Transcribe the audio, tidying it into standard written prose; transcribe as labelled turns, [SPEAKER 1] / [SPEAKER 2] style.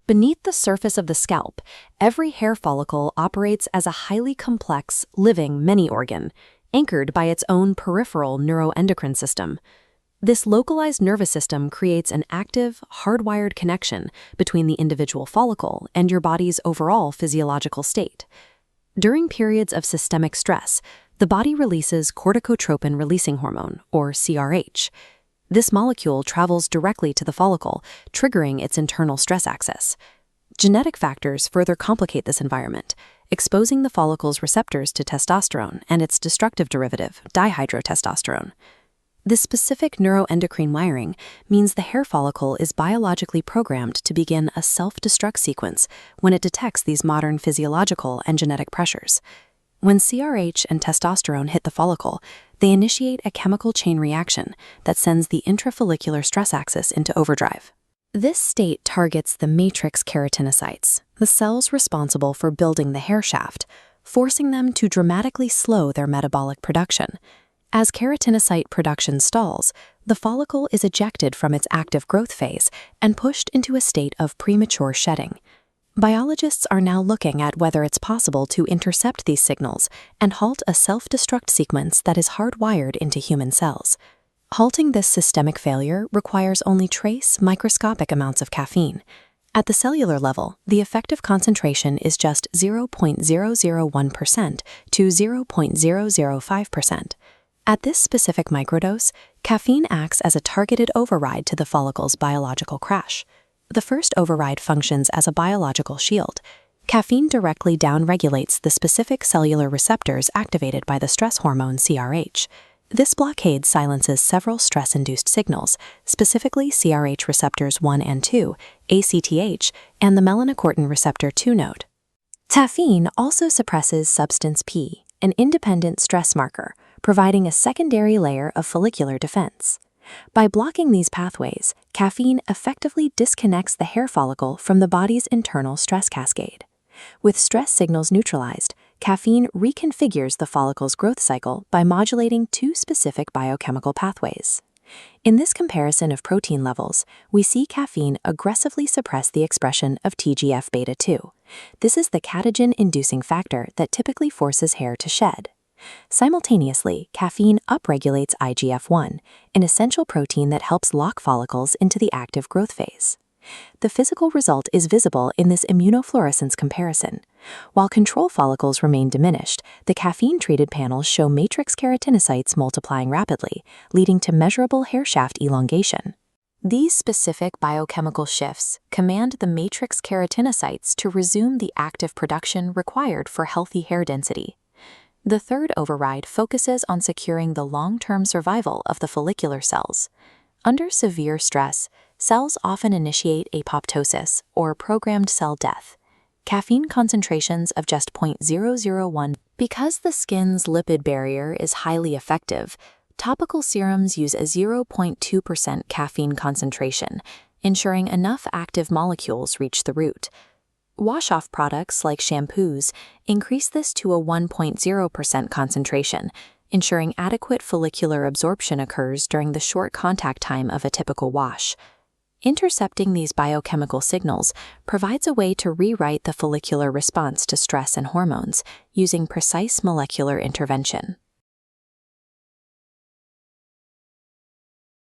[SPEAKER 1] Beneath the surface of the scalp, every hair follicle operates as a highly complex, living mini-organ, anchored by its own peripheral neuroendocrine system. This localized nervous system creates an active, hardwired connection between the individual follicle and your body's overall physiological state. During periods of systemic stress, the body releases corticotropin-releasing hormone, or CRH. This molecule travels directly to the follicle, triggering its internal stress axis. Genetic factors further complicate this environment, exposing the follicle's receptors to testosterone and its destructive derivative, dihydrotestosterone. This specific neuroendocrine wiring means the hair follicle is biologically programmed to begin a self-destruct sequence when it detects these modern physiological and genetic pressures. When CRH and testosterone hit the follicle, they initiate a chemical chain reaction that sends the intrafollicular stress axis into overdrive. This state targets the matrix keratinocytes, the cells responsible for building the hair shaft, forcing them to dramatically slow their metabolic production. As keratinocyte production stalls, the follicle is ejected from its active growth phase and pushed into a state of premature shedding. Biologists are now looking at whether it's possible to intercept these signals and halt a self-destruct sequence that is hardwired into human cells. Halting this systemic failure requires only trace, microscopic amounts of caffeine. At the cellular level, the effective concentration is just 0.001% to 0.005%. At this specific microdose, caffeine acts as a targeted override to the follicle's biological crash. The first override functions as a biological shield. Caffeine directly downregulates the specific cellular receptors activated by the stress hormone CRH. This blockade silences several stress-induced signals, specifically CRH receptors 1 and 2, ACTH, and the melanocortin receptor 2 node. Caffeine also suppresses substance P, an independent stress marker, providing a secondary layer of follicular defense. By blocking these pathways, caffeine effectively disconnects the hair follicle from the body's internal stress cascade. With stress signals neutralized, caffeine reconfigures the follicle's growth cycle by modulating two specific biochemical pathways. In this comparison of protein levels, we see caffeine aggressively suppress the expression of TGF-beta2. This is the catagen-inducing factor that typically forces hair to shed. Simultaneously, caffeine upregulates IGF-1, an essential protein that helps lock follicles into the active growth phase. The physical result is visible in this immunofluorescence comparison. While control follicles remain diminished, the caffeine-treated panels show matrix keratinocytes multiplying rapidly, leading to measurable hair shaft elongation. These specific biochemical shifts command the matrix keratinocytes to resume the active production required for healthy hair density. The third override focuses on securing the long-term survival of the follicular cells. Under severe stress, cells often initiate apoptosis, or programmed cell death. Caffeine concentrations of just 0.001. Because the skin's lipid barrier is highly effective, topical serums use a 0.2% caffeine concentration, ensuring enough active molecules reach the root. Wash-off products like shampoos increase this to a 1.0% concentration, ensuring adequate follicular absorption occurs during the short contact time of a typical wash. Intercepting these biochemical signals provides a way to rewrite the follicular response to stress and hormones using precise molecular intervention.